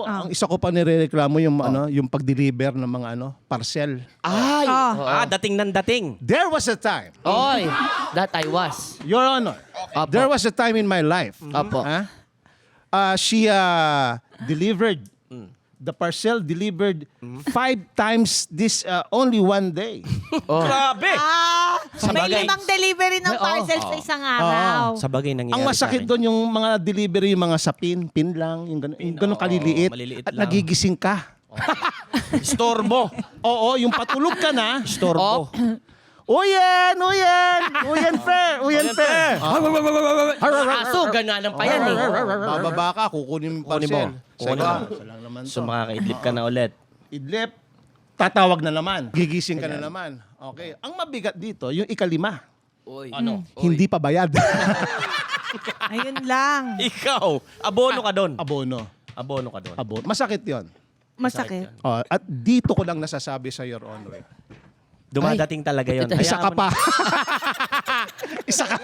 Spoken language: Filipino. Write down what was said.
Ang isa ko pa nirereklamo yung yung pag-deliver ng mga parcel. Ay! Dating ng dating. There was a time, Oy! That I was. Your Honor, Opo. there was a time in my life. Opo. She delivered the parcel delivered 5 times this only one day. Grabe! May limang delivery ng parcel sa isang araw. Sa bagay nangyayari Ang masakit sa akin. doon yung mga delivery, yung mga sapin, pin lang, yung ganun kaliliit. maliliit At lang. nagigising ka. Storbo. Oo, yung patulog ka na. Storbo. Uyan, fair. Aso, gananan pa yan eh. Bababa ka, kukunin mo yung Kunin mo. parcel. Kunin mo. Isa lang naman to. So makakaidlip ka na ulit. Idlip, tatawag na naman. Gigising ka na naman. Okay. Ang mabigat dito, yung ikalima. Oy. Ano? Hindi pa bayad. Ayun lang. Ikaw, abono ka doon. Abono. Abono ka doon. Abono. Masakit yon. Masakit. At dito ko lang nasasabi sa Your Honor. Dumadating talaga yon. Isa ka pa. Isa ka.